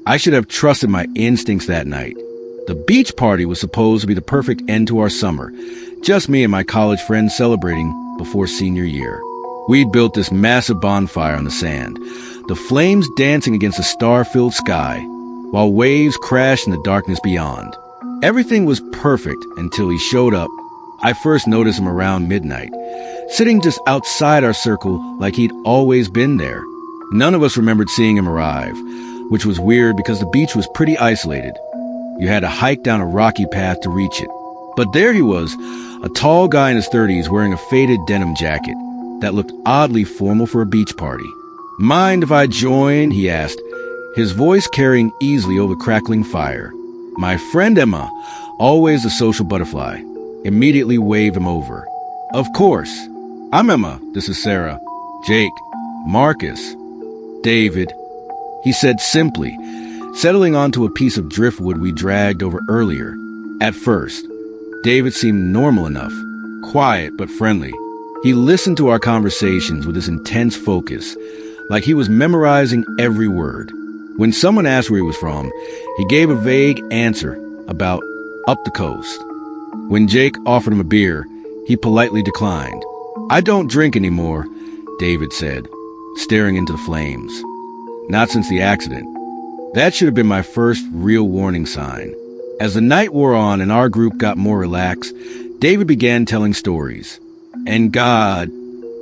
I should have trusted my instincts that night. The beach party was supposed to be the perfect end to our summer. Just me and my college friends celebrating before senior year. We'd built this massive bonfire on the sand, the flames dancing against a star-filled sky, while waves crashed in the darkness beyond. Everything was perfect until he showed up. I first noticed him around midnight, sitting just outside our circle like he'd always been there. None of us remembered seeing him arrive, which was weird because the beach was pretty isolated. You had to hike down a rocky path to reach it. But there he was, a tall guy in his 30s wearing a faded denim jacket that looked oddly formal for a beach party. "Mind if I join?" he asked, his voice carrying easily over crackling fire. My friend Emma, always a social butterfly, immediately waved him over. "Of course. I'm Emma. This is Sarah. Jake. Marcus. David," he said simply, settling onto a piece of driftwood we dragged over earlier. At first, David seemed normal enough, quiet but friendly. He listened to our conversations with this intense focus, like he was memorizing every word. When someone asked where he was from, he gave a vague answer about up the coast. When Jake offered him a beer, he politely declined. "I don't drink anymore," David said, staring into the flames. "Not since the accident." That should have been my first real warning sign. As the night wore on and our group got more relaxed, David began telling stories. And God,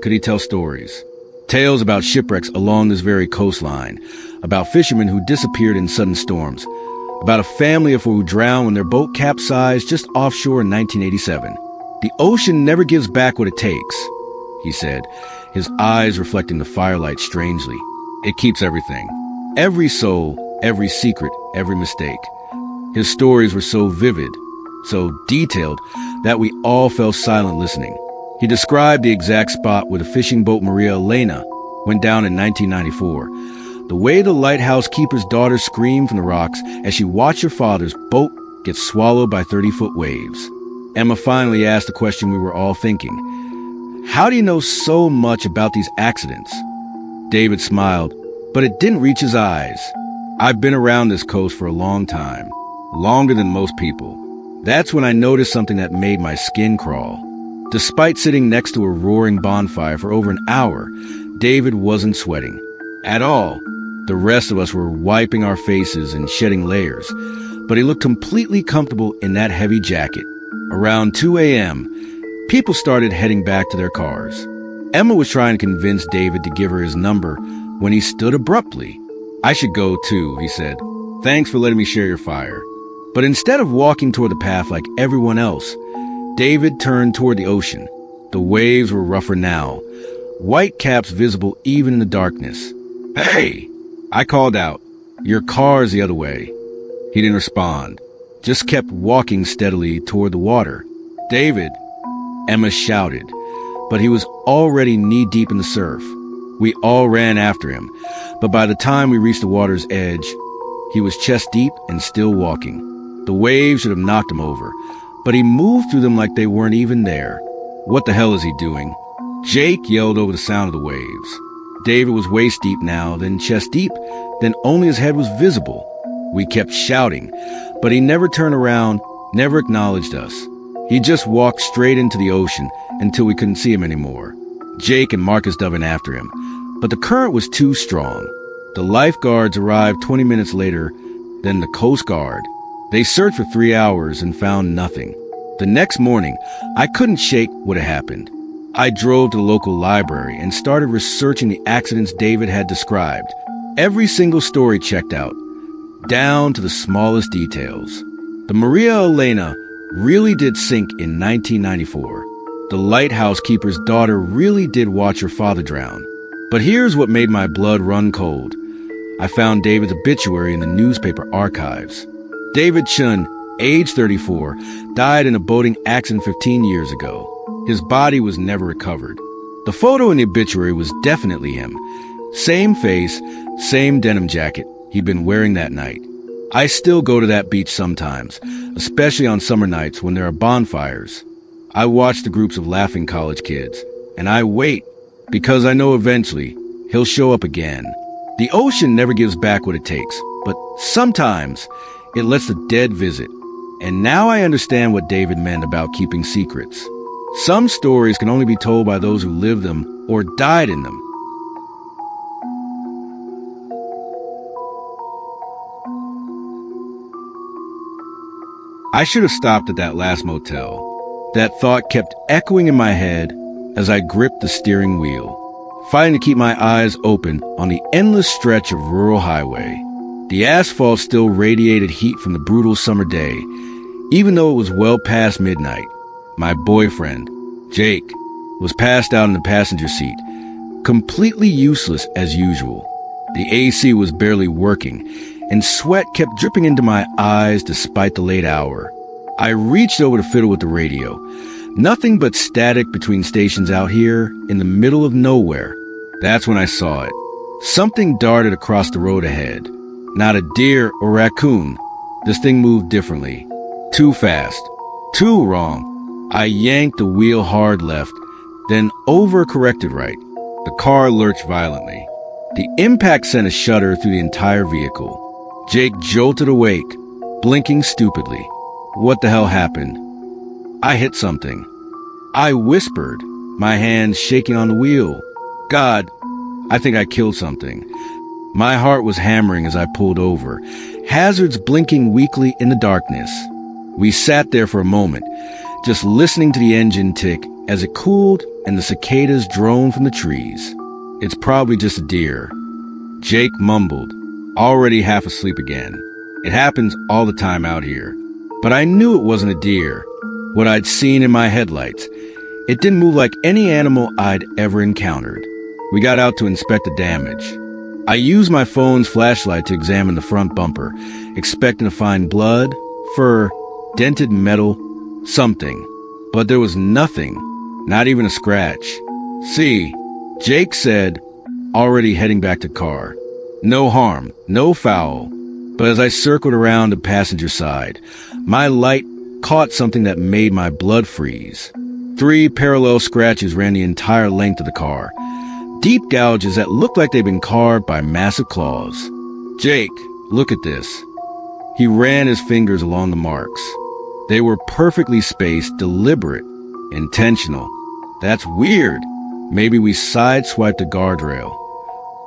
could he tell stories. Tales about shipwrecks along this very coastline, about fishermen who disappeared in sudden storms, about a family of four who drowned when their boat capsized just offshore in 1987. "The ocean never gives back what it takes," he said, his eyes reflecting the firelight strangely. "It keeps everything. Every soul, every secret, every mistake." His stories were so vivid, so detailed, that we all fell silent listening. He described the exact spot where the fishing boat Maria Elena went down in 1994. The way the lighthouse keeper's daughter screamed from the rocks as she watched her father's boat get swallowed by 30-foot waves. Emma finally asked the question we were all thinking. "How do you know so much about these accidents?" David smiled, but it didn't reach his eyes. "I've been around this coast for a long time, longer than most people." That's when I noticed something that made my skin crawl. Despite sitting next to a roaring bonfire for over an hour, David wasn't sweating at all. The rest of us were wiping our faces and shedding layers, but he looked completely comfortable in that heavy jacket. Around 2 a.m., people started heading back to their cars. Emma was trying to convince David to give her his number when he stood abruptly. "I should go too," he said. "Thanks for letting me share your fire." But instead of walking toward the path like everyone else, David turned toward the ocean. The waves were rougher now, white caps visible even in the darkness. "Hey!" I called out. "Your car's the other way." He didn't respond, just kept walking steadily toward the water. "David!" Emma shouted, but he was already knee-deep in the surf. We all ran after him, but by the time we reached the water's edge, he was chest-deep and still walking. The waves should have knocked him over, but he moved through them like they weren't even there. "What the hell is he doing?" Jake yelled over the sound of the waves. David was waist-deep now, then chest-deep, then only his head was visible. We kept shouting, but he never turned around, never acknowledged us. He just walked straight into the ocean until we couldn't see him anymore. Jake and Marcus dove in after him, but the current was too strong. The lifeguards arrived 20 minutes later, then the Coast Guard. They searched for 3 hours and found nothing. The next morning, I couldn't shake what had happened. I drove to the local library and started researching the accidents David had described. Every single story checked out, down to the smallest details. The Maria Elena really did sink in 1994. The lighthouse keeper's daughter really did watch her father drown. But here's what made my blood run cold. I found David's obituary in the newspaper archives. David Chun, age 34, died in a boating accident 15 years ago. His body was never recovered. The photo in the obituary was definitely him. Same face, same denim jacket he'd been wearing that night. I still go to that beach sometimes, especially on summer nights when there are bonfires. I watch the groups of laughing college kids, and I wait, because I know eventually he'll show up again. The ocean never gives back what it takes, but sometimes it lets the dead visit. And now I understand what David meant about keeping secrets. Some stories can only be told by those who lived them or died in them. I should have stopped at that last motel. That thought kept echoing in my head as I gripped the steering wheel, fighting to keep my eyes open on the endless stretch of rural highway. The asphalt still radiated heat from the brutal summer day, even though it was well past midnight. My boyfriend, Jake, was passed out in the passenger seat, completely useless as usual. The AC was barely working, and sweat kept dripping into my eyes despite the late hour. I reached over to fiddle with the radio. Nothing but static between stations out here in the middle of nowhere. That's when I saw it. Something darted across the road ahead. Not a deer or raccoon. This thing moved differently. Too fast. Too wrong. I yanked the wheel hard left, then overcorrected right. The car lurched violently. The impact sent a shudder through the entire vehicle. Jake jolted awake, blinking stupidly. What the hell happened? I hit something. I whispered, my hands shaking on the wheel. God, I think I killed something. My heart was hammering as I pulled over, hazards blinking weakly in the darkness. We sat there for a moment, just listening to the engine tick as it cooled and the cicadas droned from the trees. It's probably just a deer. Jake mumbled, already half asleep again. It happens all the time out here. But I knew it wasn't a deer. What I'd seen in my headlights. It didn't move like any animal I'd ever encountered. We got out to inspect the damage. I used my phone's flashlight to examine the front bumper, expecting to find blood, fur, dented metal, something. But there was nothing, not even a scratch. See, Jake said, already heading back to car. No harm, no foul. But as I circled around the passenger side, my light caught something that made my blood freeze. 3 parallel scratches ran the entire length of the car. Deep gouges that looked like they'd been carved by massive claws. Jake, look at this. He ran his fingers along the marks. They were perfectly spaced, deliberate, intentional. That's weird. Maybe we sideswiped the guardrail.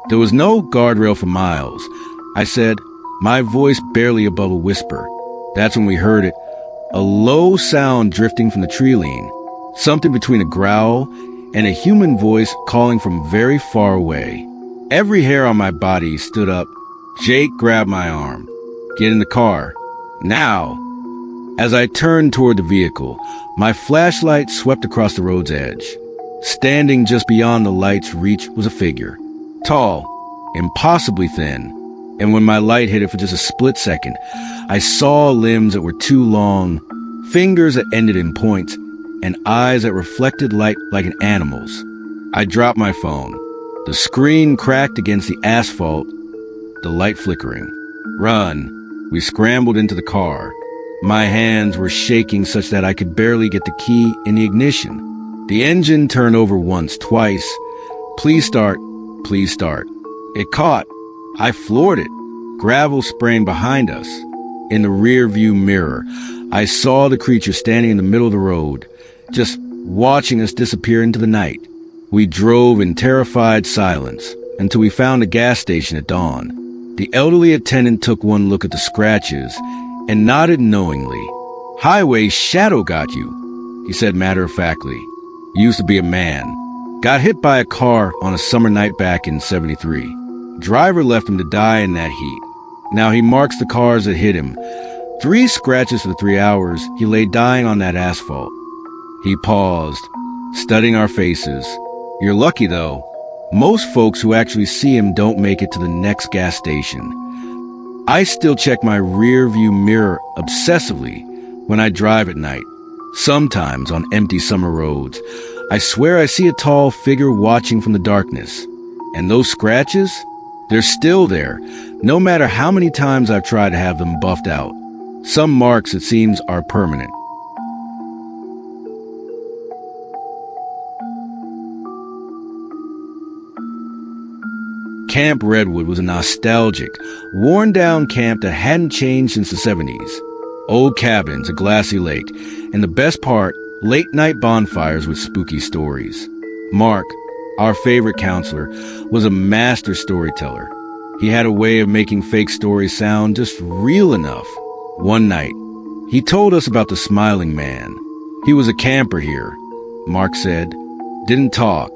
There was no guardrail for miles. I said, my voice barely above a whisper. That's when we heard it, a low sound drifting from the tree lean, something between a growl and a human voice calling from very far away. Every hair on my body stood up. Jake grabbed my arm. Get in the car. Now. As I turned toward the vehicle, my flashlight swept across the road's edge. Standing just beyond the light's reach was a figure. Tall, impossibly thin. And when my light hit it for just a split second, I saw limbs that were too long, fingers that ended in points, and eyes that reflected light like an animal's. I dropped my phone. The screen cracked against the asphalt, the light flickering. Run. We scrambled into the car. My hands were shaking such that I could barely get the key in the ignition. The engine turned over once, twice. Please start. Please start. It caught. I floored it. Gravel spraying behind us. In the rear view mirror, I saw the creature standing in the middle of the road, just watching us disappear into the night. We drove in terrified silence until we found a gas station at dawn. The elderly attendant took one look at the scratches and nodded knowingly. Highway shadow got you, he said matter-of-factly. Used to be a man. Got hit by a car on a summer night back in '73. Driver left him to die in that heat. Now he marks the cars that hit him. 3 scratches for 3 hours. He lay dying on that asphalt. He paused, studying our faces. You're lucky, though. Most folks who actually see him don't make it to the next gas station. I still check my rear view mirror obsessively when I drive at night. Sometimes on empty summer roads, I swear I see a tall figure watching from the darkness. And those scratches? They're still there, no matter how many times I've tried to have them buffed out. Some marks, it seems, are permanent. Camp Redwood was a nostalgic, worn-down camp that hadn't changed since the 70s. Old cabins, a glassy lake, and the best part, late-night bonfires with spooky stories. Mark, our favorite counselor, was a master storyteller. He had a way of making fake stories sound just real enough. One night, he told us about the smiling man. He was a camper here, Mark said. Didn't talk,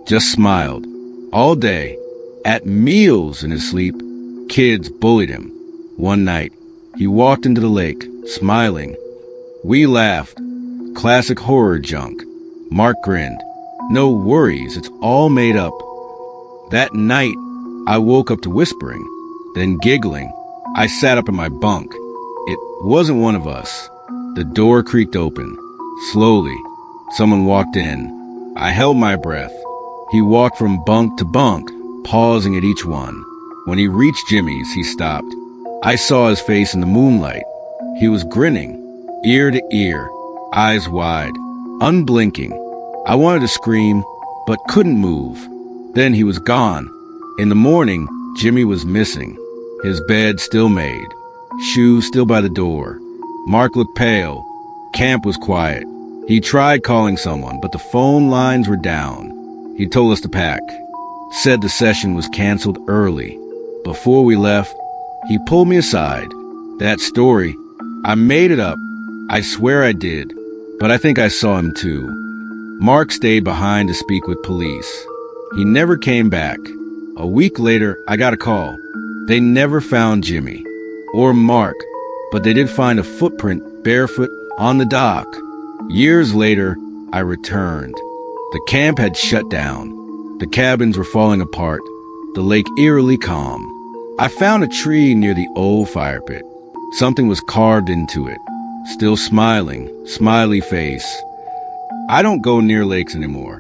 just smiled. All day, at meals in his sleep, kids bullied him. One night, he walked into the lake, smiling. We laughed. Classic horror junk. Mark grinned. No worries, it's all made up. That night, I woke up to whispering, then giggling. I sat up in my bunk. It wasn't one of us. The door creaked open. Slowly, someone walked in. I held my breath. He walked from bunk to bunk, pausing at each one. When he reached Jimmy's, he stopped. I saw his face in the moonlight. He was grinning, ear to ear, eyes wide, unblinking. I wanted to scream, but couldn't move. Then he was gone. In the morning, Jimmy was missing. His bed still made. Shoes still by the door. Mark looked pale. Camp was quiet. He tried calling someone, but the phone lines were down. He told us to pack. Said the session was canceled early. Before we left, he pulled me aside. That story, I made it up. I swear I did, but I think I saw him too. Mark stayed behind to speak with police. He never came back. A week later, I got a call. They never found Jimmy or Mark, but they did find a footprint barefoot on the dock. Years later, I returned. The camp had shut down. The cabins were falling apart, the lake eerily calm. I found a tree near the old fire pit. Something was carved into it. Still smiling, smiley face. I don't go near lakes anymore.